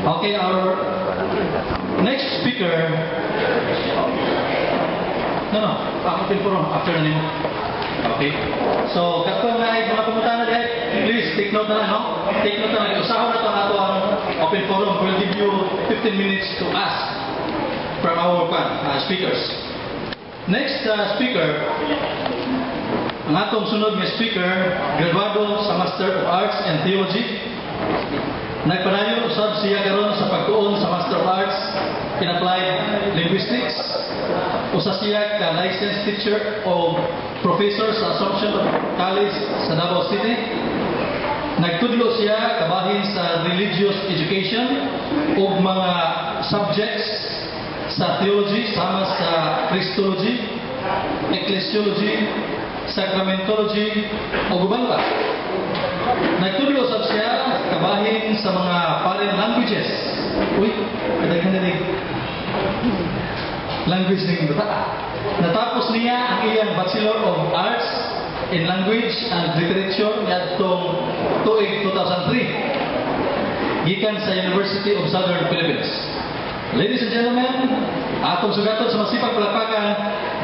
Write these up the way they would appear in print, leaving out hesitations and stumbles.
Okay, our next speaker. No, ako pinpuro after na nimo. Okay. So, kato nga ay mga pumunta na dahil, please take note na lang, no? Take note na lang. Usahan na ito ang ato ang open forum. We'll give you 15 minutes to ask from our speakers. Next speaker, ang atong sunod nga speaker, graduado sa Master of Arts and Theology. Nagpadayon usab siya karon sa pagtuon sa Master of Arts in Applied Linguistics. Usa siya ka licensed teacher o professor sa Assumption College sa Davao City. Nagtudlo siya kabahin sa religious education ug mga subjects sa theology sama sa Christology, ecclesiology, sacramentology ug uban pa. Nagtudlo usab siya kabahin sa mga foreign languages. Uy, kadaghan na language ng bata. Natapos niya ang iyang Bachelor of Arts in Language and Literature ngadtong tuig 2003 gikan sa University of Southern Philippines. Ladies and gentlemen, atong sugaton sa masipag palakpakan,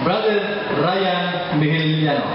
Brother Ryan Mihiliano.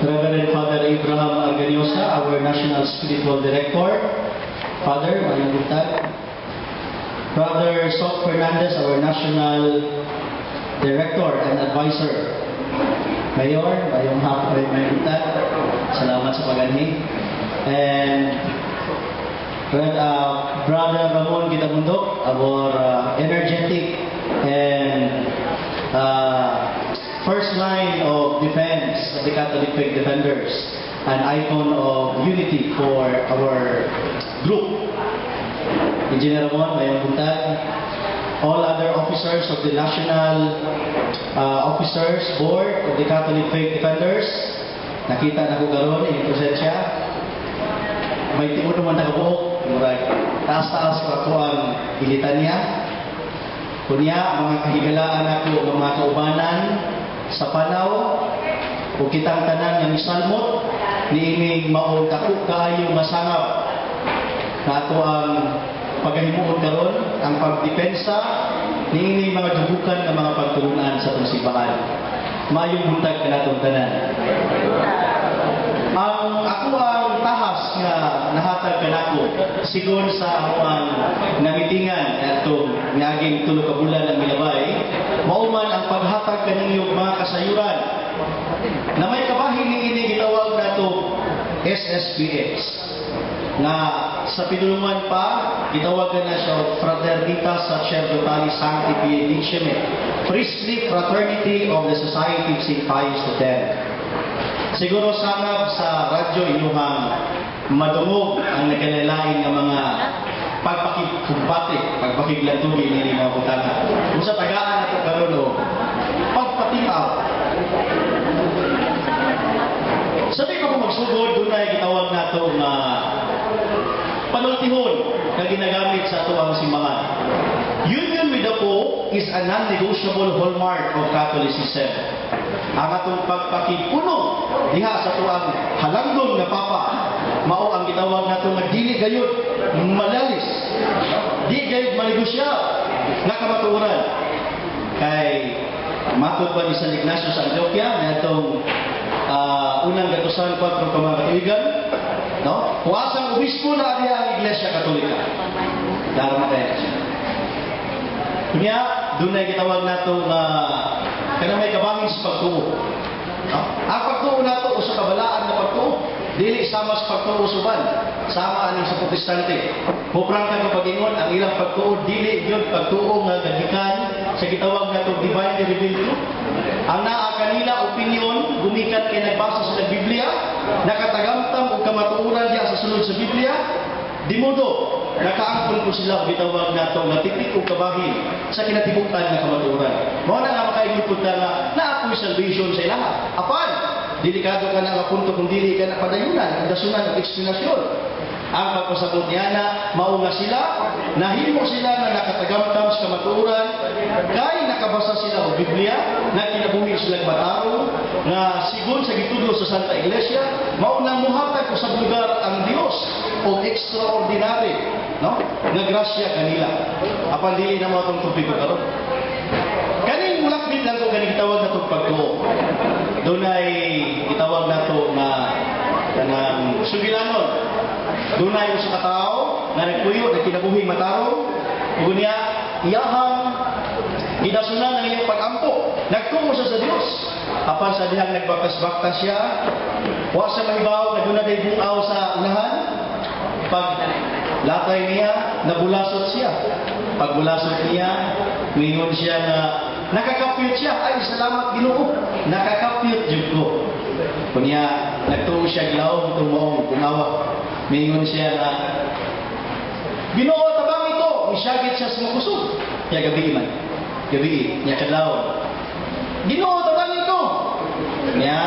Reverend Father Abraham Arganiosa, our National Spiritual Director. Father, mayong buntag. Brother Sok Fernandez, our National Director and Advisor. Mayor, mayong buntag. Salamat sa paganhi. And Brother Ramon Gitabundok, our energetic and first line of defense of the Catholic Faith Defenders, an icon of unity for our group. Engineer Ramon, mayong buntag. All other officers of the National Officers Board of the Catholic Faith Defenders, nakita na ko karon in presensya. May tiuno man nakabuok, murag taas-taas ko ang ilitan niya. Kunya, mga kahigalaan ako ng mga kaubanan sa panaw o kitang tanan ng misalmot niining maong kaku kaayo masangap na ato ang paghimuon karon ang pagdepensa niining mga dubukan ng mga pagtulunan sa atong simbahan. Maayong buntag kanatong tanan. Ako ang tahas nga nahatag kanako sigon sa among namitingan atong niaging 3 ka bulan ang milabay, mao man ang paghatag kaninyong mga kasayuran na may kabahin ni ini gitawag nato SSPX na sa pinulungan pa, gitawagan na siya Fraternitas Sacerdotalis Sancti Benedictime, Priestly Fraternity of the Society of St. Pius X. Siguro sanab sa radyo inyuhang madungog ang nagkalilain ng mga pagpakikumbate, pagpakiglantugi nini mga butana. Kung sa tagaan na ito karoon, pagpatipaw. Sabi ko kung magsugod, doon ay gitawag na ito na panultihon na ginagamit sa ito ang simbahan. Union with the Pope is a non-negotiable hallmark of Catholicism. Ang atong pagpakipuno diha sa ito ang halanggong na Papa, mao ang gitawag na ito na dili gayud malalis, di gayud manegosya nga kamatuoran. Kay matod pa ni San Ignacio sa Antioquia na itong unang gatusan 4 ka mga katuigan, no? Kuwasang obispo na diha ang Iglesia Katolika. Darma kaya siya. Kunya, doon ay gitawag nato nga kanang may kabangin sa pagtuo. No? Ang pagtuo nato usa kabalaan na pagtuo, dili sama sa pagtuo suban, sama aning sa protestante. Muprang ka pagingon ang ilang pagtuo dili gyud pagtuo nga gagikan sa gitawag nato divine revelation. Ang naa kanila opinion gumikan kay nagbasa sa Biblia, nakatagamtam og kamatuoran diha sa sulod sa Biblia, di modo nakaangkon ko sila gitawag nato nga tipik og kabahin sa kinatibukan nga kamatuoran. Mao na nga makaingon nga naapoy salvation sa ilaha. Apan delikado ka na nga punto kung dili ka na padayunan, dasunan og eksplanasyon. Ang pagpasabot niya na mao nga sila, nahimo sila na nakatagamtam sa kamatuoran, kay nakabasa sila og Biblia, na kinabuhi sila bataro, nga sigon sa gitudlo sa Santa Iglesia, mao nang muhatag ko sa lugar ang Dios o extraordinary, no? Nga grasya kanila. Apan dili na mo atong tubig karon. Kaning mulakbit lang ko kaning gitawag na itong pagtuo. Doon ay gitawag na ito na kanang sugilanon. Doon ay usa ka tao na nagpuyo, na kinabuhing matarong. Kung niya, iyahang gidasunan ng iyong pag-ampo. Nagtungo siya sa Diyos. Apan sa dihang nagbaktas-baktas siya, wa sa mahibaw na doon na day bungaw sa unahan. Pag latay niya, nabulasot siya. Pag bulasot niya, mingon siya na nakakapyot siya. Ay, salamat Ginoo. Nakakapyot jud ko. Kunya, nagtuo siya glaw tumoong bungawa. Mingon siya na Ginoo tabang ito. Misyagit siya sa mga kusog. Kaya gabi man. Gabi, niya kadlaw. Ginoo tabang ito. Niya,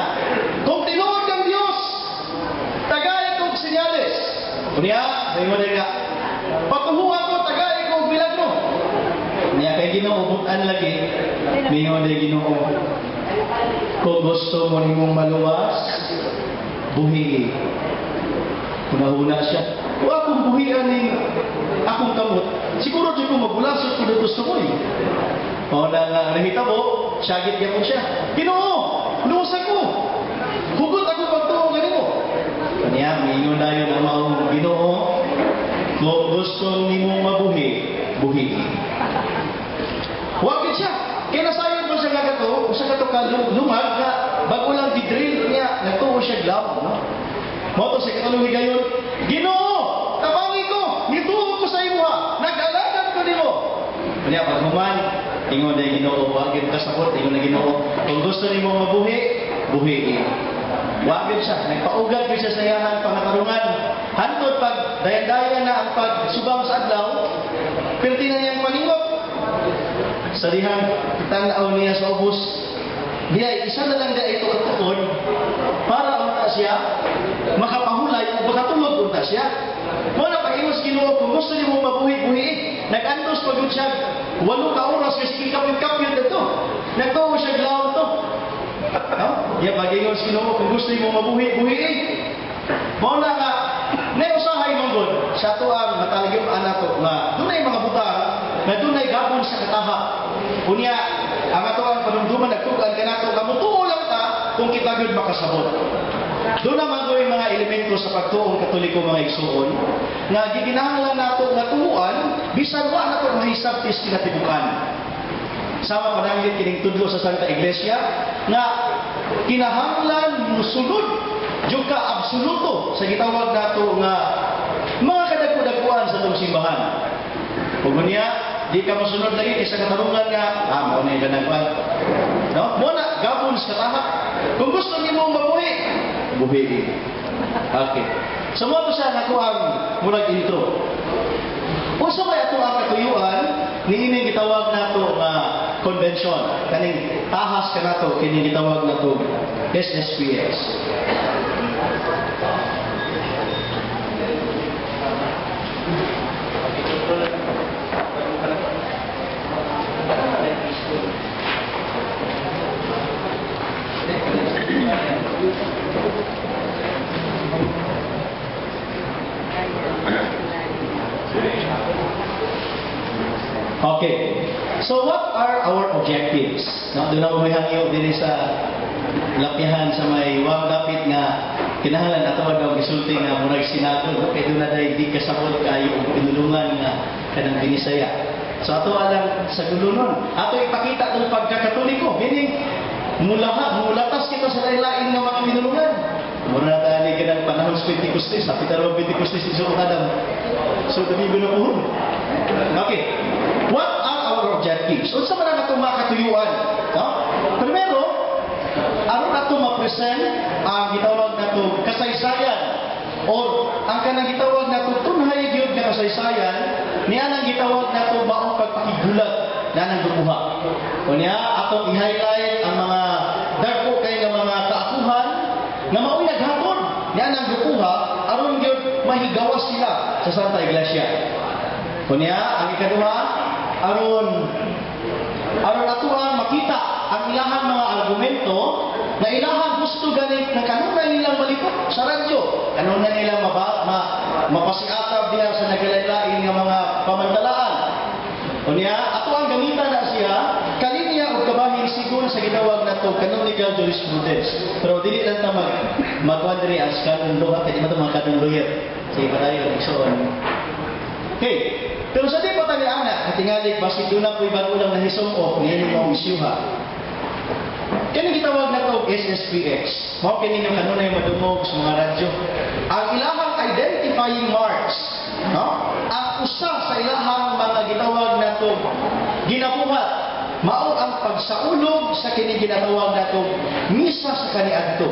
kung tinuod ng Diyos, tagay itong sinyales. Kunya, mingon niya, patuhuan ko, tagay ko milagro. Niya kay Ginoo butan lagi. Mingon niya Ginoo, kung gusto mo nimong maluwas, buhi. Huna-huna siya. Kung akong buhian ni akong kamot, siguro di ko mabulasot kung gusto mo eh. O na nahitabo, syagit niya po siya. Ginoo, luwas ako. Hugot ako pagtuong ganito. Kanya, mingon na yun ang maong Ginoo, kung gusto nimong mabuhi, buhi. Huwag siya. Kaya nasayod mo siya nga gato, sa gato ka lumag na bago lang didrill niya, nagtuo siya glaw. No? Moto sa kataluhi gayon, Ginoo, tabangi ko, nituo ko sa imo ha, nag-alagan ko nimo. Kanya pag human, ingon na Ginoo, huwag yun kasabot, ingon na Ginoo, kung gusto nimo mabuhi, buhi. Huwag yun siya, nagpaugat yun siya sa iyahan pangatarungan. Hantod pag dayan-dayan na ang pagsubang sa adlaw, pirti na niyang maningot. Sa dihang tanaw niya sa ubos, diya isa na lang diya ito katuon para unta siya makapahulay o makatulog unta siya. Muna pag-iwas Ginoo, kung gusto niyo mo mabuhi-buhi, nag-antos pagod siya 8 ka oras kasi kapit-kapit na ito. Nagtuo siya glaw ito. No? Diya pag-iwas Ginoo, kung gusto niyo mo mabuhi-buhi, muna nga nausahay mong sa ito ang mataligim anak ko na doon ay mga butang na doon ay gabon sa kataha. Kunya, ang ato ang panumduman nagtugan ka nato, kamutuo lang ta kung kita yun makasabot. Doon naman ko yung mga elemento sa pagtuong Katoliko mga igsuon, na giginahanglan nato nga tuuan, bisan wa nato mahisab tis kinatibukan. Sama pananglit kining tudlo sa Santa Iglesia, na kinahanglan musulod, yung ka absoluto sa gitawag nato nga mga sa itong simbahan. Kung niya, di ka masunod lagi kaysa katarungan nga, mo na yung ganagwan. No? Muna, gabon sa tahap. Kung gusto niyo mong mabuhi, buhi. Okay. So mo to siya nato ang murag intro. Usa may ato ang katuyuan, niini gitawag nato nga convention. Kaning tahas ka nato, kini gitawag nato SSPS. Okay. So what are our objectives? No, doon ako may hangyo din sa lapyahan sa may wag dapit nga kinahanglan ato daw gisulti nga murag Senado, no? Kay doon na dahil di kasabot kayo og pinulungan nga kanang binisaya. So ato alang sa gulunon, ato ipakita tong pagkakatoliko, meaning mulatas kita sa lain-lain nga mga pinulungan. Mura na tayo ka ng panahon sa Pentecostes, sa Pitaro Pentecostes ni Suro Adam. So, damigo na po. Okay. What are our objectives? Unsa man ang atong makatuyuan? No? Primero, aron ato ma-present ang gitawag nato kasaysayan or ang kanang gitawag nato tunhay gyud nga kasaysayan niya nang gitawag nato maong pagpakigulat na nang dukuha. Unya atong i-highlight ang mga dagko kay nga mga kaakuhan nga mao'y naghapon niya nang dukuha aron gyud mahigawas sila sa Santa Iglesia. Kunya ang ikaduha aron ato ang makita ang ilahang mga argumento na ilahang gusto ganit na kanunay nilang malipot sa radyo, kanunay nilang mapasiatab diha sa nagalain nga mga pamantalaan. Kunya ato ang gamitan na siya kalinya og kabahin sigon sa gitawag nato canonical jurisprudence. Pero dili lang ta magwadri as kanon law kay di man mga kanon lawyer. Sige pa tayo igsoon. Okay. Pero sa di pa tayo anak, katingali basit doon na po ibang ulang nahisumok niya yung mga isyuha. Kaya gitawag na ito SSPX. Mao kini yung kanunay madumog sa mga radyo. Ang ilahang identifying marks, no? Ang usa sa ilahang mga gitawag na ito ginabuhat, mao ang pagsaulog sa kini ginatawag na ito misa sa kaniadto.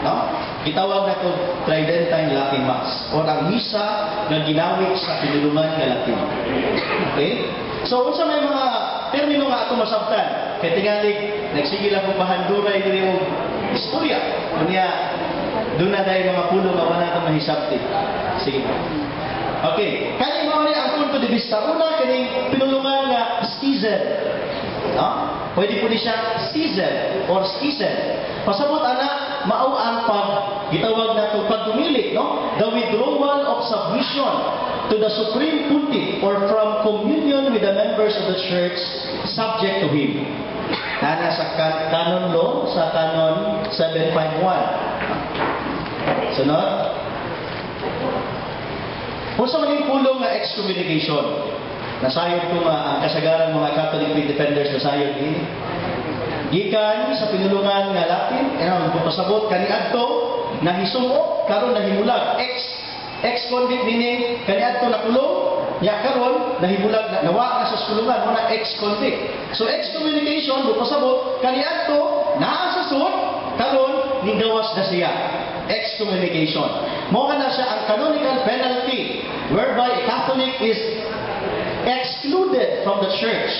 No? Gitawag na ito Tridentine Latin Mass o ang misa na ginawit sa pinulungan nga Latin. Okay? So, unsa may mga termino nga ato masabtan? Kaya tingalig, nagsigil ako bahanduray din yung istorya. Kunya, doon na dahil mga pulo nga wala na mahisabti. Sige. Okay. Kaya mo rin ang punto de vista. Una, kaning pinulungan nga season. No? Pwede po di siya season or season. Pasabot ana mao ang gitawag nato pagdumili, no? The withdrawal of submission to the supreme pontiff or from communion with the members of the church subject to him. Nana sa canon law sa canon 751. Sunod. Unsa man yung pulong nga excommunication? Nasayod ko ang kasagaran mga Catholic faith defenders nasayod ini. Gikan sa pinulungan nga Latin, pasabot kaniadto nahisumo karon nahimulag ex-convict meaning kaniadto nakulong ya karon nahimulag nawa na sa sulungan mo na ex-convict. So excommunication pasabot kaniadto naa sa sud karon nigawas na siya. Excommunication. Mao na siya ang canonical penalty whereby a Catholic is excluded from the church.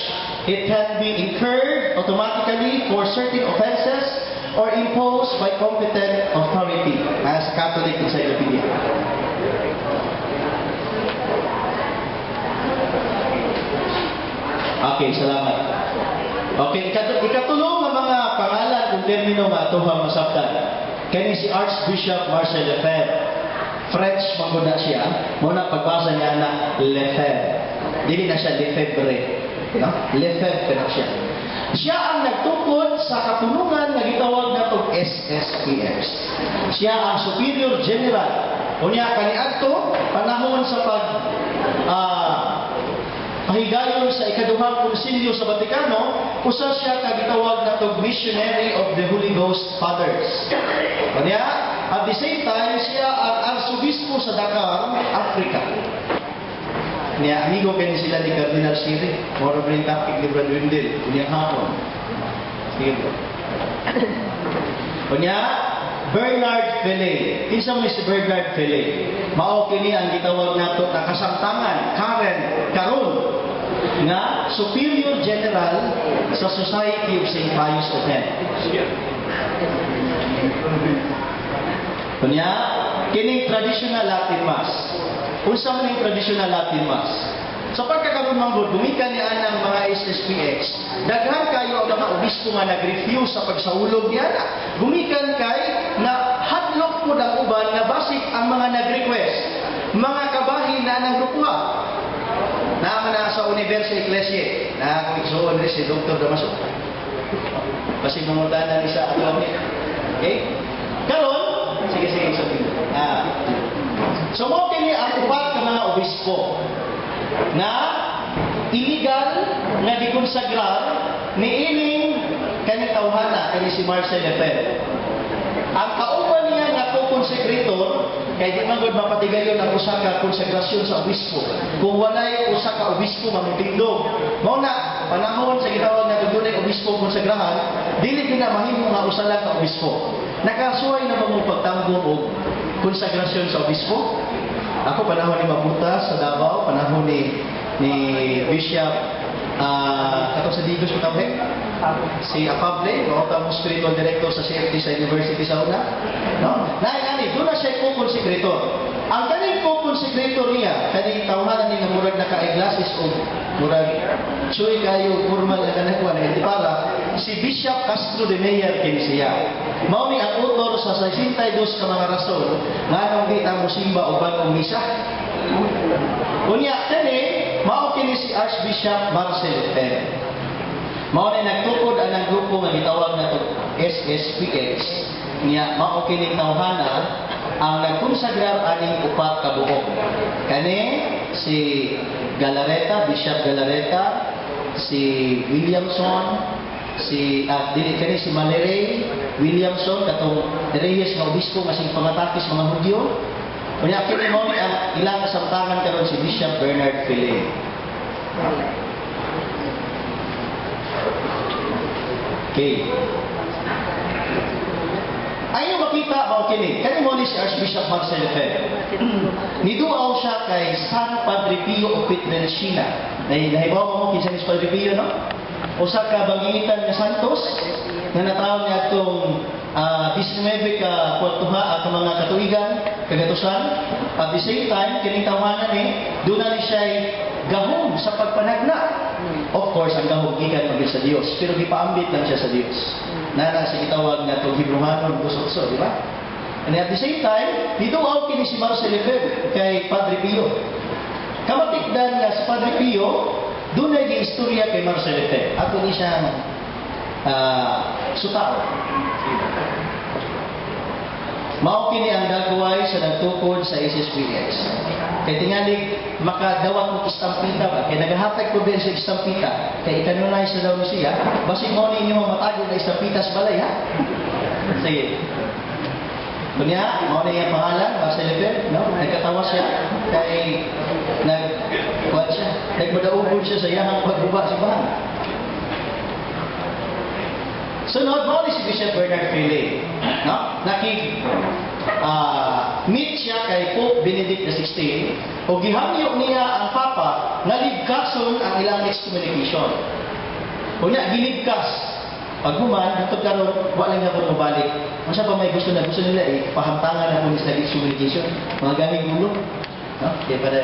It can be incurred automatically for certain offenses or imposed by competent authority as Catholic Encyclopedia. Okay, salamat. Okay, ikatulong ng mga pangalan kung termino nga ito'ng masabtan. Kani si Archbishop Marcel Lefebvre. French maguna siya. Muna pagbasa niya na Lefebvre. Dili na siya Lefebvre. No? Lefebvre na siya. Siya ang nagtukod sa kapulungan na gitawag na itong SSPX. Siya ang Superior General. Unya kaniadto panahon sa pahigayon sa ikaduhang konsilyo sa Vatikano, usa siya kagitawag na itong Missionary of the Holy Ghost Fathers. Unya, at the same time, siya ang Arsobispo sa Dakar, Africa. Niya, amigo kayo sila ni Cardinal Siri. Moro ba yung topic ni Brother Wendell? Kunyang hapon. Sige bro. Kunya, Bernard Pele. Kinsa mo si Bernard Pele? Mao kini ang gitawag nato na kasamtangan karon nga Superior General sa Society of St. Pius X. Kunya, kining traditional Latin Mass. Unsa man yung traditional Latin Mass? Sa pagkakaroon ng good, gumikan niya ng mga SSPX, daghan kayo ang mga obispo nga nag-refuse sa pagsaulog niya na. Gumikan kay na hadlok po ng uban nga basic ang mga nag-request. Mga kabahin na ng grupuha. Naman na sa Universo Ecclesia, na kung rin si Dr. Damaso. Kasi mamutanan ni sa ato. Okay? Karon, sige, sabihin. So, mo kini ang upat ng mga obispo na illegal nga gikonsagrar ni ining kanitawhana kani si Marcel Lefebvre. Ang kauban niya nga co-consecrator kay di man gud mapatigayon ang usa ka konsegrasyon sa obispo. Kung walay usa ka obispo mamutindog. Mao na panahon sa gitawag nga dunay obispo konsegrahan, dili na mahimo nga usa lang ka obispo. Nakasuway na mo pagtambo og konsegrasyon sa obispo. Ako panahon ni Mabuta sa Davao, panahon ni Bishop katong sa Digos Matabek, si Apable, ang spiritual director sa CFT sa University sa una. No? Nani, doon na siya co-consecrator. Ang kaning co-consecrator niya, kaning tawanan niya murag naka-eyeglasses o murag chuy kayo formal na kanakwa na hindi para si Bishop Castro de Meyer kin siya. Mao ni ang author sa 62 ka mga rason nga nang di ta mosimba og bagong misa. Unya kani mao kini si Archbishop Marcel Lefebvre. Mao ni nagtukod ang grupo nga gitawag nato SSPX. Niya mao kini tawhana ang nagkonsagrar aning upat ka buok. Kani si Galareta, Bishop Galareta, si Williamson, si kani si Malere Williamson katong Reyes nga obispo nga sing pangatakis mga Hudyo. Unya kini mo ang ilang kasamtangan karon si Bishop Bernard Pele. Okay. Ayaw makita mo kini. Kani mo ni si Archbishop Marcel Lefebvre. Niduaw siya kay San Padre Pio of Pietrelcina. Nahibaw mo kinsa ni Padre Pio, no? Usa ka bangingitan nga santos nga natawag niya itong 19 ka ka mga katuigan, kagatusan. At the same time, kining tawanan doon na ni siya gahom sa pagpanagna. Of course, ang gahom gikan pag sa Dios, pero gipaambit lang siya sa Dios. Nana sa itawag na itong Hebrewanon busokso, di ba? And at the same time, dito ako kini si Marcel Lefebvre kay Padre Pio. Kamatikdan nga si Padre Pio, doon na istorya kay Marcel Lefebvre. Ato ni siyang sutao. Mao kini ang dagway sa nagtukod sa SSPX. Kay tingali makadawat mo istampita ba? Kay nagahatag ko din sa istampita. Kay ikanunay sa daw siya, basig mo ninyo mamatago na istampita sa balay, ha? Sige. Kunya, mao na yung pangalan, Marcel Lefebvre, no? Nagkatawa siya, kay nagmadaugod siya sa iyang pagbuba sa bahan. Sunod mo ni si Bishop Bernard Pele, no? Meet siya kay Pope Benedict XVI o gihangyo niya ang Papa nga ligkason ang ilang excommunication. Kunya giligkas pag human dito karon wala nga po mabalik. Unsa pa may gusto nila pahamtangan na kung sa excommunication, mga gaming gulo, no? Kay para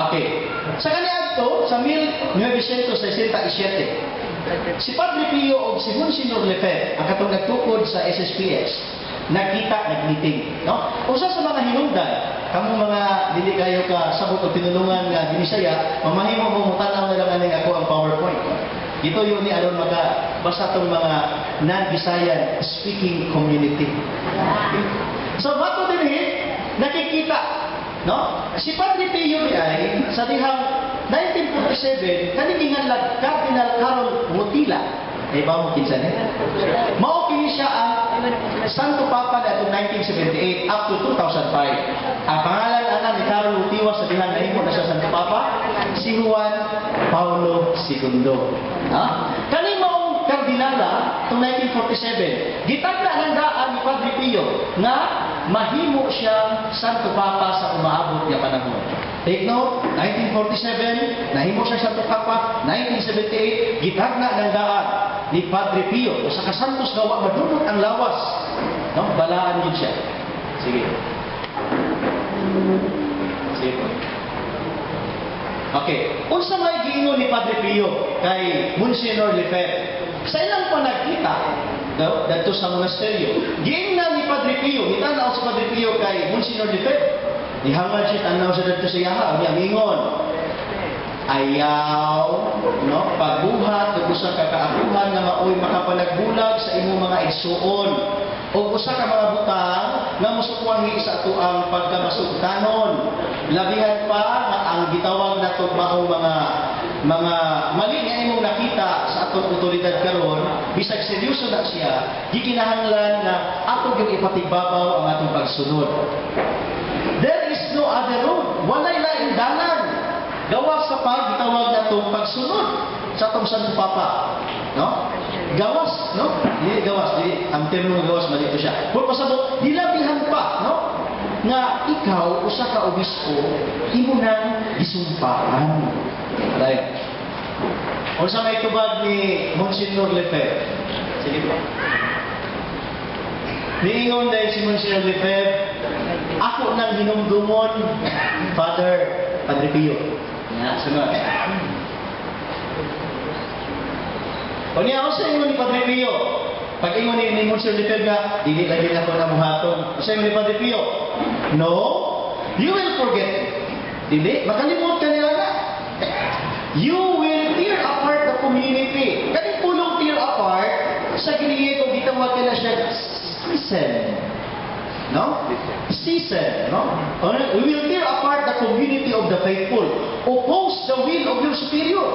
okay. Sa kaniadto sa 1967 si Padre Pio o si Monsignor Lefebvre ang katong nagtukod sa SSPX nag-meeting, no? Usa sa mga hinungdan kamo mga dili kayo ka sabot o tinulungan nga Binisaya, mamahimo mo mutanaw na lang aning ako ang PowerPoint. Ito yun ni aron basta tong mga non-Bisayan speaking community. So bato din nakikita, no? Si Padre Pio ay sa dihang 1947 kaningingan Cardinal Carol Mutila. Ba mo kinsa ni? Mao kini siya ang Santo Papa na itong 1978 up to 2005. Ang pangalan ana ni Carlo Utiwa sa dihan nahimo na siya Santo Papa, si Juan Paulo II. Ha? Kani maong kardinala itong 1947, gitagda ng daan ni Padre Pio na mahimo siyang Santo Papa sa umaabot nga panahon. Take note, 1947, nahimo siya Santo Papa, 1978, gitagna ng daan ni Padre Pio. Sa kasantos gawa, madunot ang lawas. No? Balaan yun siya. Sige. Sige po. Okay. Unsa may giingon ni Padre Pio kay Monsignor Lefebvre? Sa ilang panagkita, dito sa monasteryo, giingnan ni Padre Pio, hitanaw si Padre Pio kay Monsignor Lefebvre. Nihangad siya, tanaw siya dito sa yaha, amingon. Ayaw, no? Pagbuhat, usa ka kaabuhan na maoy makapanagbulag sa imong mga igsuon. O usa ka mga butang nga musukwangi sa ato ang pagkamasugtanon. Labihan pa nga ang gitawag nato maong mga mali nga imong nakita sa atong otoridad karon, bisag seryoso na siya, gikinahanglan nga ato gyud ipatigbabaw ang atong pagsunod. There is no other road. Walay laing dalan. Gawas sa gitawag natong pagsunod sa atong Santo Papa. No? Gawas, no? Dili gawas, dili ang termo ng gawas malito siya. Kung pasabot, dilabihan pa, no? Nga ikaw usa ka obispo, imo nang gisumpaan. Right. Unsa may tubag ni Monsignor Lefebvre? Sige po. Niingon dahil si Monsignor Lefebvre, ako nang hinumdumon, Padre Pio. Sunod. O niya, ako sa ingon ni Padre Pio. Pag ingon ni Monsignor Lefebvre nga, dili lagi na ko na muhaton. O sa ingon ni Padre Pio, no, you will forget. Dili, makalimot ka nila na. You will tear apart the community. Kaning pulong tear apart, sa Griego, gitawag ka na siya, season. No? Season. No? We will tear apart the community of the faithful. Oppose the will of your superior.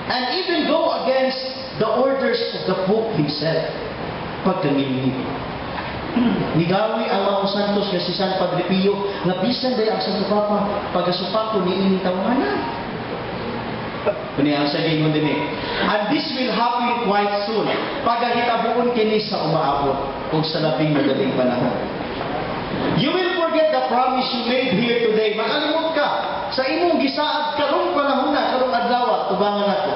And even go against the orders of the Pope himself. Pagkamili. Nigawi ang mga santos nga si San Padre Pio nga bisan day ang Santo Papa pagasupako ni ining tawanan. Kuniya sa gingon din eh. And this will happen quite soon. Pagahitabuon kini sa umaabot kung sa labing madaling panahon. You will forget the promise you made here today. Makalimot ka sa imong gisaad karong panahon na, karong adlaw, tubangan nato.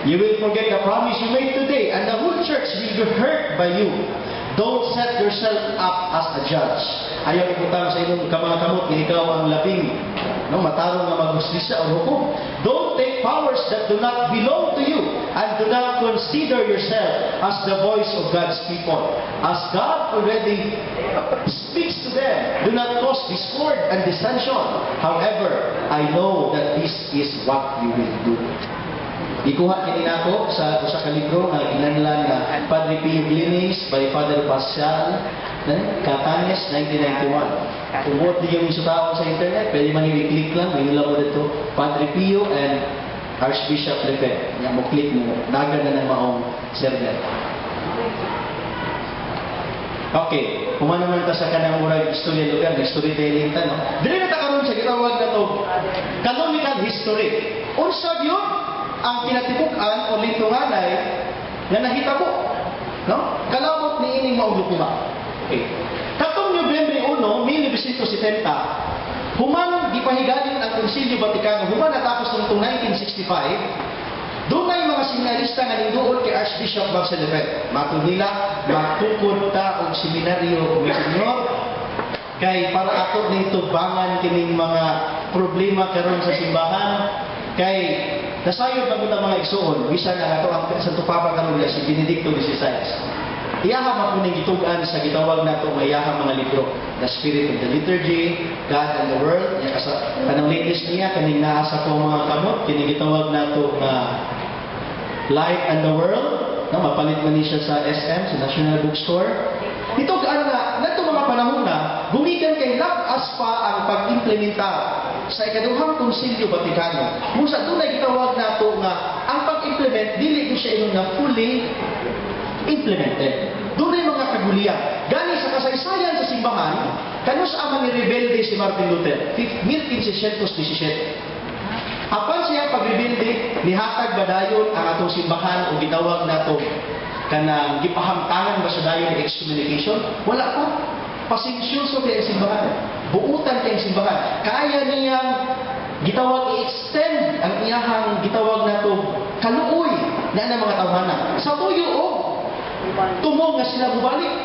You will forget the promise you made today, and the whole church will be hurt by you. Don't set yourself up as a judge. Ayaw iputang sa inyong kamot, ikaw ang labing matarong na maghustisya o hukom. Don't take powers that do not belong to you, and do not consider yourself as the voice of God's people. As God already speaks to them, do not cause discord and dissension. However, I know that this is what you will do. Ikuha kini nako sa usa ka libro nga kinahanglan nga Padre Pio Glinis by Father Pascal, Catañez, 1991. Kung buot niyo yung isutaon sa internet, pwede man i-click lang, may nila mo dito, Padre Pio and Archbishop Lefebvre. Nga mo click mo, nagan na ng maong server. Okay, kumano man ta sa kanang murag istorya lugar, storytelling ta, no? Dili na ta karon sa gitawag na to canonical history. Unsa gyud ang kinatibukan o lintunganay na nahitabo, no? Kalabot ni ining maong lukuma. Okay. Katong Nobyembre 1, 1970, human gipahigayon ang Konsilyo Vaticano, human natapos nitong 1965, doon ay mga seminarista nga ninduol kay Archbishop Marcel Lefebvre. Matod nila, magtukod ta og seminaryo, Monsignor, kay para ato ning tubangan kining mga problema karon sa simbahan, kay nasayod na kita mga igsuon, bisan nga ato ang Santo Papa karon si Benedicto XVI. Iyaha mapuning gitugan sa gitawag nato nga iyaha mga libro, The Spirit of the Liturgy, God and the World. Kanang latest niya kaning naa sa ko mga kamot, kining gitawag nato nga Light and the World, no, mapalit man ni siya sa SM, sa National Bookstore. Ito nga nato mga panahon na gumikan kay lakas pa ang pag-implementar sa ikaduhang Konsilyo Vaticano. Kung sa tunay gitawag nato nga ang pag-implement dili ko siya ingon nga fully implemented. Doon ay mga kagulian. Gani sa kasaysayan sa simbahan, kano sa amang ni rebelde si Martin Luther? 1517. Apan siya pagrebelde, nihatag ba dayon ang atong simbahan o gitawag nato kanang gipahamtangan ba sa dayon ni excommunication? Wala pa. Pasensyoso kay simbahan. Buutan kay simbahan. Kaya niyang gitawag i-extend ang iyahang gitawag nato kaluoy na mga tawhana. Sa tuyo o tumong nga sila mubalik.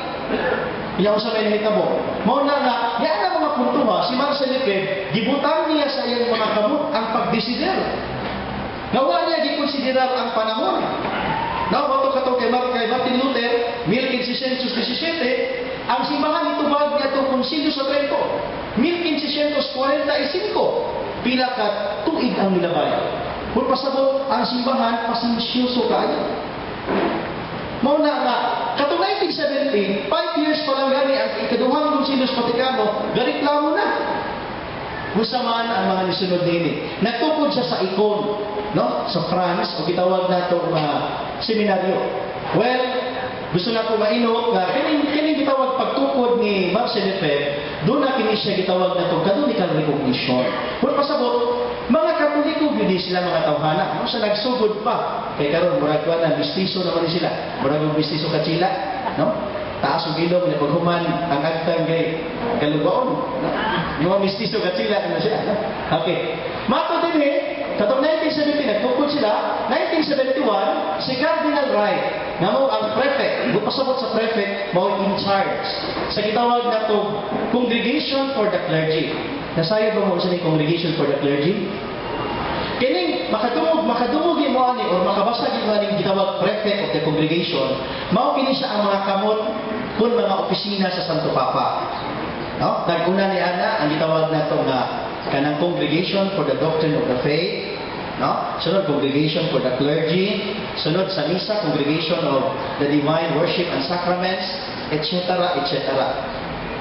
Iyaw sa may nahitabo. Mao na nga, yan ang mga puntuha, si Marcel Lefebvre, gibutang niya sa iyang mga kamot ang pagdesider. Gawa niya gikonsiderar ang panahon. Now, bato kato kay Martin Luther, 1517, ang simbahan itubag niya itong Konsilyo sa Trento. 1545, pila ka tuig ang nilabay. Kung pasabot, ang simbahan, pasensyoso kayo. Mauna nga, katong 1970, 5 years pa lang gani ang ikaduhang Konsilyo sa Vaticano, gareklamo na. Gusto man ang mga nisunod nini. Nagtukod siya sa Icon, no? Sa France, o gitawag na itong seminaryo. Well, gusto na ko mainok na kining gitawag pagtukod ni Marcel Lefebvre, doon na kini siya gitawag na itong canonical recognition. Kung pasabot, mga Katoliko, hindi sila mga tawhana. No? Sa nagsugod pa. Kaya karon murag na, mistiso naman sila. Murag yung mistiso katsila. No? Taas o gilom, na paghuman ang agtang kay kalubaon. No? Yung mga mistiso katsila, ano siya. No? Okay. Mato din katong 1970, nagtukod sila. 1971, si Cardinal Wright, nga mo ang prefect, pasabot sa prefect, mo in charge. Sa gitawag na to, Congregation for the Clergy. Nasayod ba mo sa ni Congregation for the Clergy? Kining makadungog mo ani or makabasa gyud ani gitawag prefect of the congregation, mao kini siya ang mga kamot kun mga opisina sa Santo Papa. No? Naguna ni ana ang gitawag nato nga kanang Congregation for the Doctrine of the Faith, no? Sunod Congregation for the Clergy, sunod sa misa Congregation of the Divine Worship and Sacraments, etc., etc.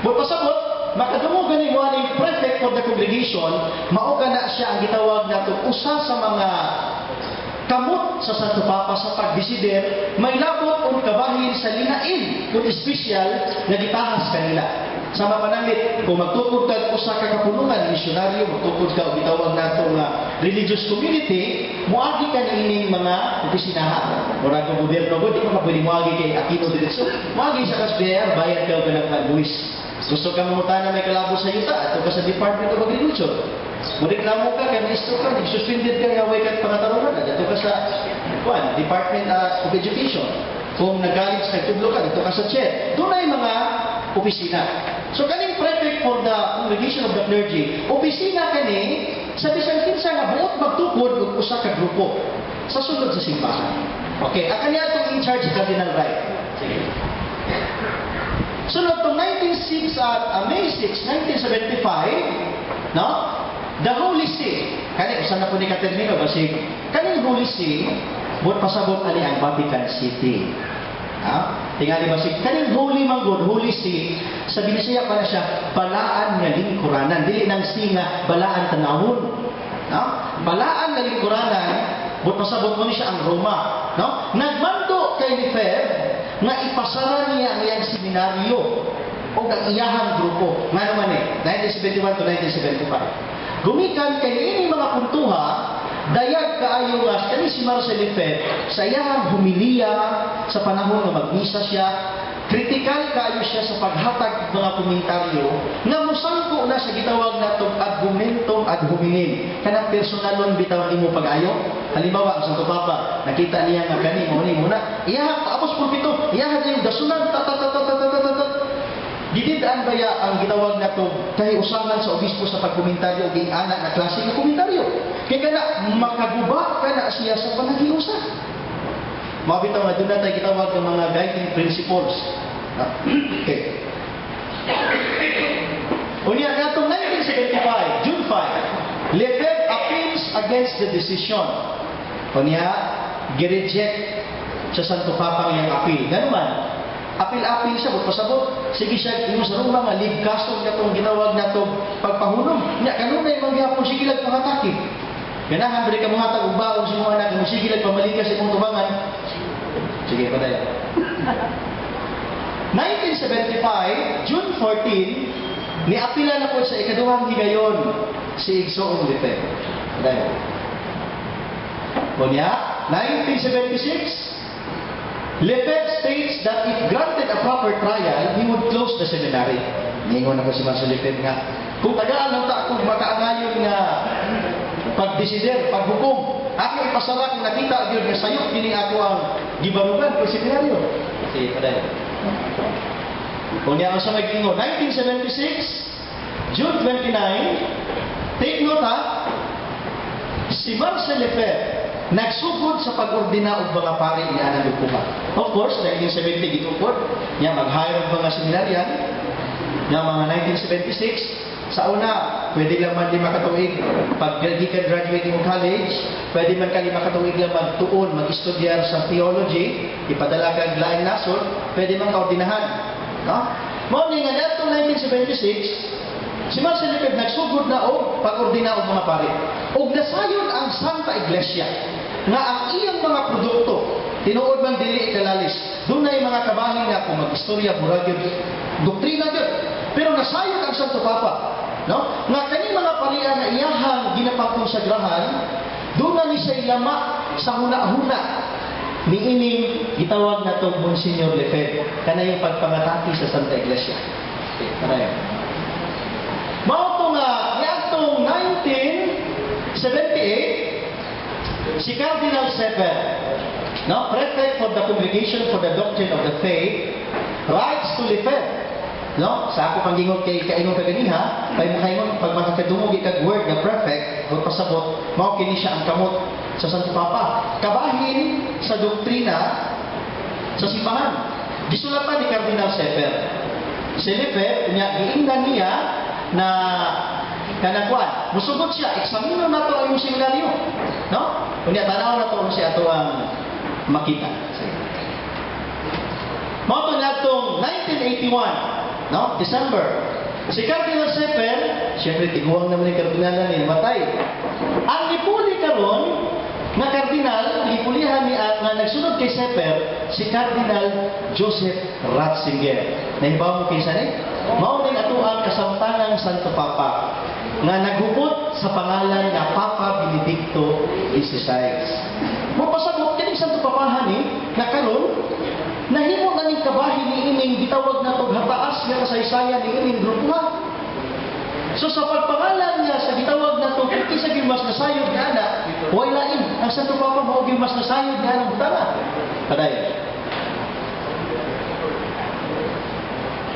Pasabot, makadungog ni mo ang prefect for the congregation, mao na siya ang gitawag nato usa sa mga kamot sa Santo Papa sa pagdesider, may labot o kabahin sa linain kung espesyal na gitahas kanila. Sama panamit, kung magtukod ka usa ka kapulungan, misyonaryo, magtukod ka o gitawag nato nga religious community, muagi ka na ining mga opisinahan. Murag ng gobyerno ko, di ka pwede muagi kay Aquino Diretso. Muagi sa Kasbier, bayad ka o ganang buwis. Gusto ka mamuta na may kalabo sa yuta, ato ka sa Department of Agriculture. Mureklamo ka, kaya ministro ka, suspended ka, ngaway ka at pangatarungan, ato ka sa Department of Education. Kung nagalit sa nagtudlo ka, ato ka sa chair. Doon ay mga opisina. So, kaning prefect for the Congregation of the Clergy, opisina kani, sa bisan kinsa nga buot magtukod ug usa ka grupo sa sunod sa simbahan. Okay, ang kanya itong in charge Cardinal Wright. Sige. Sunod to May 6, 1975, no? The Holy See. Kani usan na po ni katermino basig. Kaning Holy See, buot pasabot ani ang Vatican City. Ha? Tingali basig kaning Holy Manggod, Holy See, sa Binisaya pa na siya balaan nga lingkuranan, dili nang singa balaan tanawon. No? Balaan nga lingkuranan, buot pasabot mo ni siya ang Roma, no? Nagmando kay Lefebvre nga ipasara niya ang iyang seminaryo o ang iyahang grupo. Nga naman 1971 to 1975. Gumikan kay ini mga puntuha, dayag kaayo nga kani si Marcel Lefebvre sa iyahang humiliya sa panahon nga magmisa siya, kritikal kaayo siya sa paghatag mga komentaryo nga mosangko na sa gitawag natong argumentum ad hominem. Kanang personalon bitaw imo pag-ayo. Halimbawa, ang Santo Papa, nakita niya nga kani mo ni muna, iyaha tapos pulpito, iyaha yung dasunan Gididaan baya ang gitawag nato kay usangan sa obispo sa pagkomentaryo og anak na klase ng komentaryo. Kaya kana makaguba kana siya sa panagiusa. Mabitaw nga doon natin gitawag ng mga guiding principles. Okay. Unya natong 1975, June 5, Lefebvre appeals against the decision. Unya, gireject sa Santo Papa ngayong appeal. Ganun man, apil-apil siya, pasabot. Sige siya, yung sa rumah nga, ligkasong na itong ginawag na itong pagpahulong. Nga, ganun na yung mangyapon, sige lang pangatake. Ganahan, balik ka mga tag-ubaon sa mga anak, sige lang pamaligas sa imong tubangan. Sige, padaya. 1975, June 14, niapila na po sa ikaduhang higayon si Igsoong Lefebvre. Dahil. Kunya, 1976, Lefebvre states that if granted a proper trial, he would close the seminary. Ningon ako si Marcel Lefebvre nga, kung tagaan lang ta akong makaangayon nga pagdesider, paghukom, ako ipasara kung nakita yun nga sayot, kini ako ang gibarugan o seminaryo. Sige, paday. Kung niya ang sa mag-ingo, 1976, June 29, take note ha, si Marcel Lefebvre nagsugod sa pag-ordina og mga pari ni Ana Lupuka. Of course, 1970 gitupod, niya mag-hire og mga seminaryan, niya mga 1976, sa una, pwede lang man 5 katuig, pag di ka graduate mo college, pwede man ka 5 katuig lang magtuon, mag-estudyar sa theology, ipadala ka laing nasod, pwede man kaordinahan. No? Morning, nga natong 1976, si Marcel Lefebvre nagsugod na og pag-ordina og mga pari. Og nasayon ang Santa Iglesia nga ang iyang mga produkto tinuod man dili ikalalis. Dunay mga kabahin nga kung mag-istorya murag gyud doktrina gyud. Pero nasayon ang Santo Papa, no? Nga kani mga pariya nga iyahang ginapangkonsagrahan, doon na ni sa ilama sa huna-huna niining gitawag na itong Monsignor Lefebvre. Kana yung pagpangataki sa Santa Iglesia. Okay, kana yun. Mao to nga, niadtong 1978, si Cardinal Sefer, no, Prefect for the Congregation for the Doctrine of the Faith, writes to Lefebvre, no, sa ako panggingog kay kaingon kaganiha, kay makaingon pag makakadungog ikag word nga prefect, o pasabot, mao kini siya ang kamot sa Santo Papa. Kabahin sa doktrina sa simbahan. Gisulatan ni Cardinal Sefer. Si Lefebvre, giingnan niya na kanagwan. Musugod siya, eksamino na to ang iyong seminaryo. No? Kunya, tanaw na to siya ito ang makita. Mao to nga itong 1981, no? December. Si Cardinal Sefer, siyempre tiguang naman yung kardinal na namatay. Ang nipuli karon nga kardinal, ipulihan ni nga nagsunod kay Sefer, si Cardinal Joseph Ratzinger. Nahibaw mo kaysa ni? Mao ning ato ang kasamtangang Santo Papa nga naghupot sa pangalan na Papa Benedicto XVI. Mapasabot kini Santo Papahan ni nga karon nahimo na ning kabahin ni ining gitawag na tog hataas nga kasaysayan ni ining grupo. So sa pagpangalan niya sa gitawag na tog kisa gyud mas nasayod nga ana, way lain ang Santo Papa mao gyud mas nasayod nga ang butana. Padayon.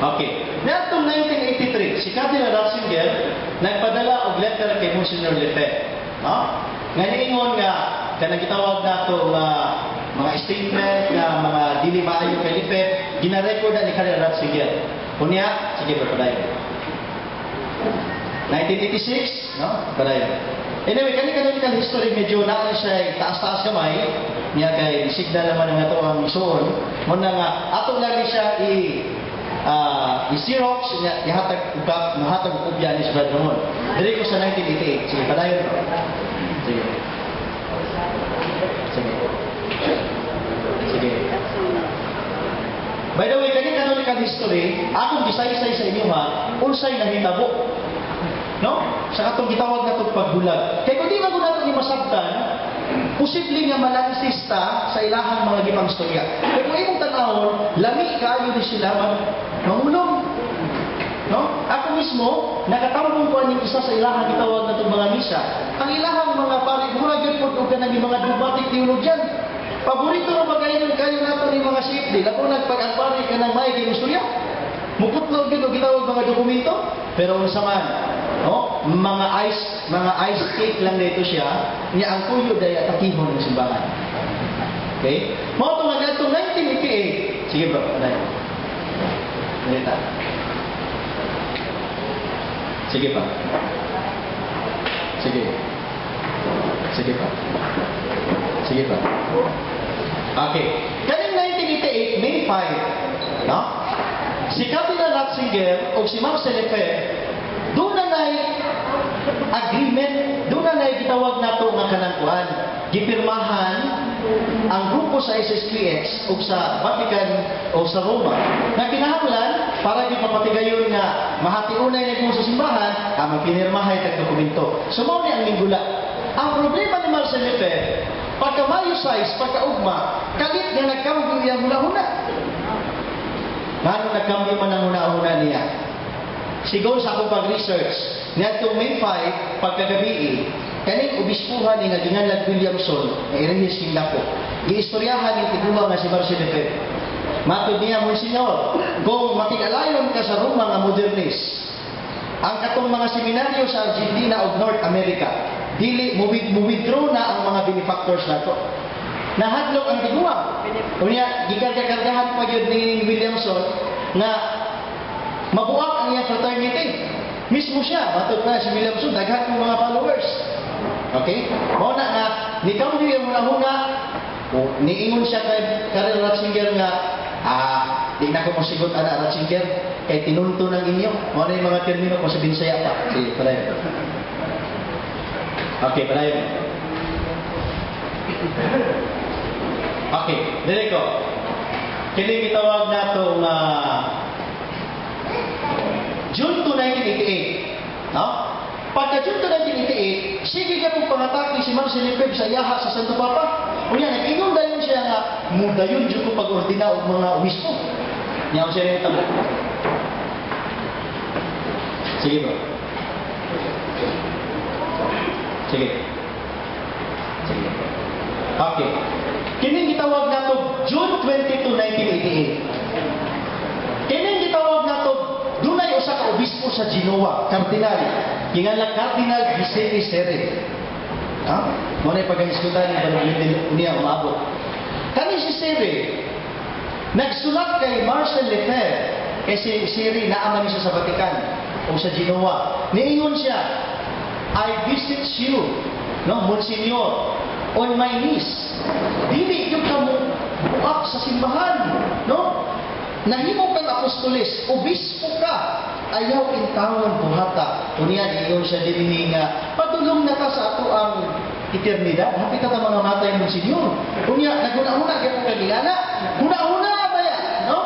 Okay. Natong 1983, si Cardinal Ratzinger nagpadala og letter kay Monsignor Lefebvre. No? Nga niingon nga kanang gitawag nato mga statement nga mga dili maayo kay Lefebvre, gina-record ni Cardinal Ratzinger. Kunya, sige padayon. 1986, no? Padayon. Anyway, canonical history medyo na siya taas-taas kamay niya kay signal naman nga to ang isuon. Muna nga ato lagi siya i-Xerox niya ihatag ukap mahatag kopya ni Brother Ramon. Diri ko sa 1988. Sige, padayon. Sige. Sige. Sige. By the way, kani canonical history, akong gisaysay sa inyo ha, unsay nahitabo. No? Sa atong gitawag na itong pagbulag. Kaya kung di man ko natin masabtan, posible nga malansista sa ilahang mga gipang storya. Kaya kung imong tanahon, lami kaayo ni sila mahulong. No? Ako mismo, nakatambong ko ang isa sa ilahang gitawag na itong mga misa. Ang ilahang mga pari, mura yun po ka ng mga dogmatic theologian. Paborito na pagkainin kayo nato ni mga safety. Lapo nagpag-alpari ka ng may ginistorya. Muputlog yun o gitawag mga dokumento. Pero sa man, no? mga ice cake lang dito siya, niya ang kuyo daya takihon ng simbahan. Okay? Mao to nga itong 1988. Sige bro, ano yun? Ganita. Sige pa. Sige. Sige pa. Sige pa. Okay. Kaning 1988, May 5, no? Si Cardinal Ratzinger o si Marcel Lefebvre, doon na agreement, doon na gitawag nato nga kanangkuan. Gipirmahan ang grupo sa SSPX o sa Vatican o sa Roma na kinahanglan para di mapatigayon nga mahatiunay na kung sa simbahan ang pinirmahay tag dokumento. So mao ni ang linggula. Ang problema ni Marcel Lefebvre, pagka mayo size, pagka ugma, kalit nga nagkambyo yung huna-huna. Ngano nagkambyo man ang huna-huna niya? Sigon sa akong pag-research, niya itong May 5, pagkagabi, kaning obispuhan ni nga ginganlag Williamson, na irehis kindako. Giistoryahan ni tiguha nga si Marcel Lefebvre. Matod niya, Monsignor, kung matigalayon ka sa Roma nga modernist, ang katong mga seminaryo sa Argentina o North America, dili mo-withdraw na ang mga benefactors nato. Nahadlok ang tiguha. Unya, gikarga-kargahan pa yun ni Williamson na mabuak ang iyang fraternity. Mismo siya, matod na si Williamson, daghan ng mga followers. Okay? Mao na nga, nikaw niyo yung huna-huna, niingon siya kay Karel Ratzinger nga, di na ko masigot ana Ratzinger, kay tinunto ng inyo. Mao na yung mga termino ko sa Binsaya pa. Sige, palayo. Okay, palayo. Okay, dili ko. Kini gitawag nato nga June 2, 1988. No? Pagka June 2, 1988, sige ka pong pangatake si Marcel Lefebvre sa yaha sa Santo Papa. Unya, nag-ingon dayon siya nga, mudayon dyan ko pag-ordina o mga obispo. Niya ko siya rin tamo. Sige bro. Sige. Sige. Okay. Kining gitawag nato June 22, 1988. Kining gitawag nato dunay usa ka obispo sa Genoa, kardinal. Kinganlang Cardinal Giuseppe Seri. Ha? Mo na pag-iskutan ni Balagin niya umabot. Kani si Seri nagsulat kay Marcel Lefebvre kasi Seri naaman siya sa Vatican o sa Genoa. Niingon siya, I visit you, no, Monsignor, on my knees. Dili yung kamo buak sa simbahan, no? Nahimo kang apostoles, obispo ka, ayaw intawon buhata. Unya giingon siya dinhi nga padulong na ka sa ato ang eternidad. Hapit ta mga matay ng Senyor. Unya naguna-una gyud ka gilala. Una-una ba ya, no?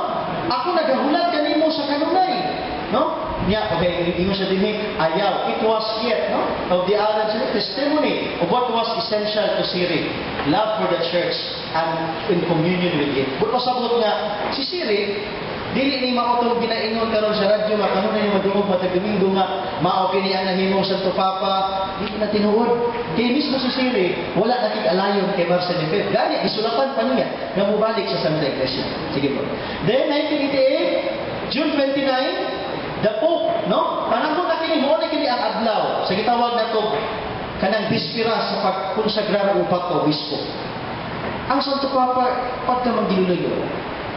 Ako nagahulat kanimo sa kanunay, no? Nya okay, ingon siya dinhi ayaw. It was yet, no? Of the other testimony of what was essential to Siri, love for the church and in communion with it. But pasabot nga si Siri dili ni maotong ginaingon karon sa radyo nga kanunay ni madungog matag Domingo nga mao kini ang nahimong Santo Papa, dili na tinuod. Kay mismo si Siri wala na kig-alayon kay Marcel Lefebvre. Gani isulatan pa niya nga mubalik sa Santa Iglesia. Sige po. Then 1988, June 29, the Pope, no? Panahon na kini mo na kini ang adlaw. Sa gitawag nato kanang bispira sa pagkonsagrar og upat ka obispo. Ang Santo Papa pagka magdiluloy.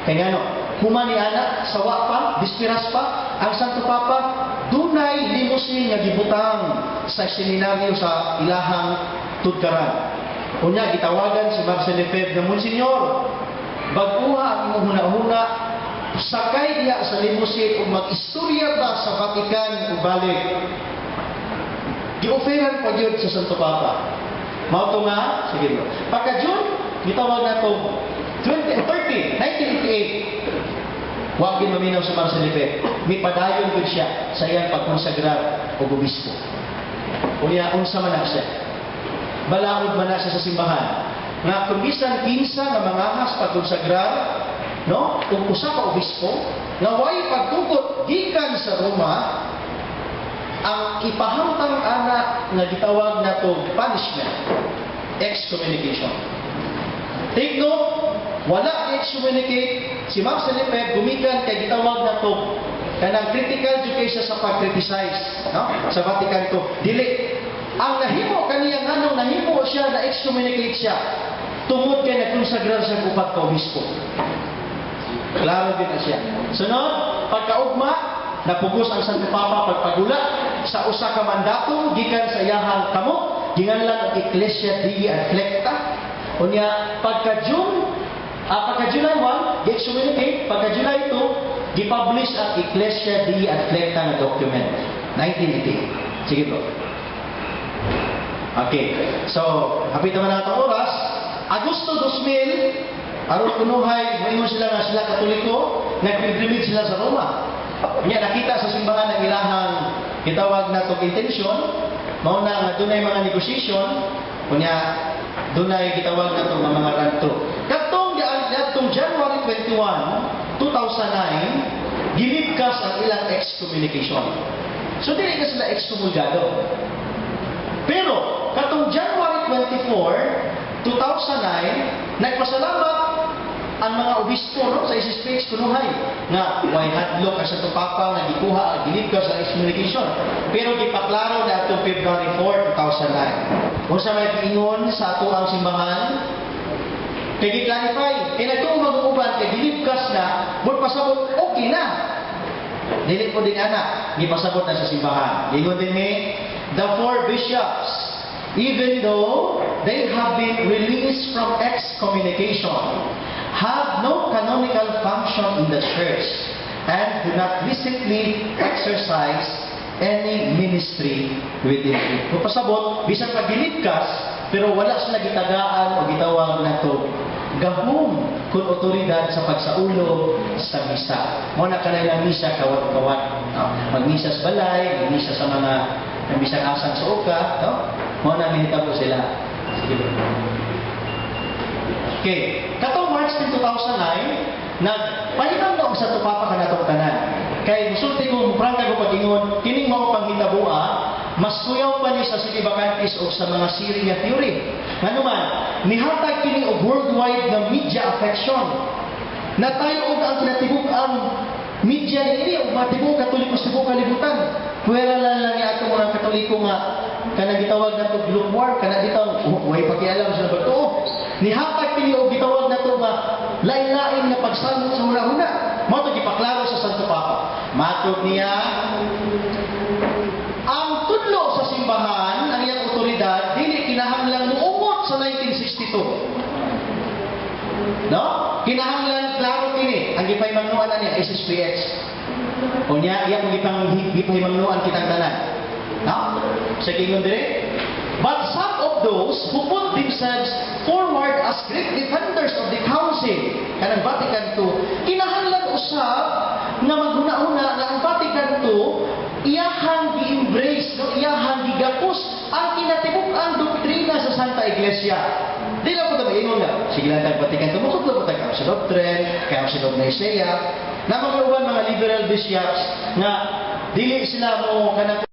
Kaya ano, humani ana sawa pa, bispiras pa, ang Santo Papa dunay limusin nga gibutang sa seminaryo sa ilahang tudkaran. Unya gitawagan si Marcel Lefebvre nga Monsignor, bag-uha ang imong huna-huna, sakay diha sa limusin ug mag-istorya ba sa Vatican ug balik. Gi-offeran pa gyud sa Santo Papa. Mao to nga, sige bro. Pagka June, gitawag na to 1988. Huwag din maminaw sa Marcel Lefebvre. May padayon ko siya sa iyang pagkonsagrar o obispo. Unya, unsa man na siya. Balaod man na siya sa simbahan. Nga kung bisan kinsa nga mangahas pagkonsagrar, no? Kung usa ka obispo, nga way pagtugot gikan sa Roma, ang ipahamtang ana nga gitawag na to punishment, excommunication. Take note, wala excommunicate si Marcel Lefebvre gumikan kay gitawag na to kanang critical education sa pag-criticize, no? Sa Vatican to. Dili. Ang nahimo kaniya nganong nahimo siya na excommunicate siya tungod kay nagkonsagrar sa upat ka obispo. Klaro din na siya. Sunod, pagkaugma, napugos ang Santo Papa pagpagula sa usa ka mandato gikan sa iyahang kamot, ginganlan ang Ecclesia Dei Adflecta. Unya pagka July 1, gi-excommunicate, pagka July 2, gi-publish ang Ecclesia Dei Adflecta na document. 1988. Sige po. Okay. So, hapit naman na itong oras. Agosto 2000, aron kunuhay, moingon sila nga sila Katoliko, nag-pilgrimage sila sa Roma. Kanya nakita sa simbahan ng ilahang gitawag na itong intention, mao na nga dunay mga negotiation, kunya dunay gitawag na itong mga ranto. Katong January 21, 2009, gilibkas ang ilang excommunication. So, dili na sila excomulgado. Pero, katong January 24, 2009, nagpasalamat ang mga obispo no, sa SSPX kunuhay nga way hadlok sa tupapa nga gikuha ang gilibkas sa excommunication. Pero gipaklaro na atong February 4, 2009. Kung sa may piingon sa ato ang simbahan, kay gi-clarify, kay nagtuong mag-uuban, kay gilibkas na, mula pasabot, okay na. Dili po din anak, gipasabot na sa simbahan. Ingon din the four bishops, even though they have been released from excommunication, have no canonical function in the church, and do not recently exercise any ministry within it. Kung pasabot, bisang pagilibkas, pero wala sila gitagaan o gitawag na to gahom kung otoridad sa pagsaulo sa misa. Muna ka na misa kawat-kawat. No? Mag-misa sa balay, mag-misa sa mga bisang asang sa uka. No? Muna minita po sila. Sige. Okay. Katong March 10, 2009, nagpahiman na sa tupapa ka na itong tanan. Kaya musulti ko, prangka ko pag-ingon, kining mga panghitabua, mas kuyaw pa ni sa sige bakantis o sa mga siri nga theory. Nga naman, nihatag kini og worldwide na media affection. Na tayo og ang kinatibuk ang media ni o matibuk katoliko sa buong kalibutan. Kuwera lang nga atong mga katoliko nga kanang gitawag nato lukewarm, kanang gitawag way pakialam sa bato. Nihatag kini og gitawag nato nga lain-lain nga pagsalot sa huna-huna. Mao to gipaklaro sa Santo Papa. Matod niya ang tudlo sa simbahan, ang iyang otoridad, dili kinahanglan muumot sa 1962. No? Kinahanglan klaro kini ang gipahimangnuan ani SSPX. O niya iya kung gipahimangnuan kitang tanan. No? Sa kingon dire. But some of those who put themselves forward as great defenders of the Council kanang Vatican II, kinahanglan usab na maghuna-una na ang Vatican II iyahang gi-embrace, no? Iyahang gigapos ang kinatibuk-ang doktrina sa Santa Iglesia. Di lang po ito maingon nga. Sige lang tayo Vatican II, mukot lang po tayo Council of Trent, Council of Nicaea, na mga uban mga liberal bishops nga dili sila mo kanang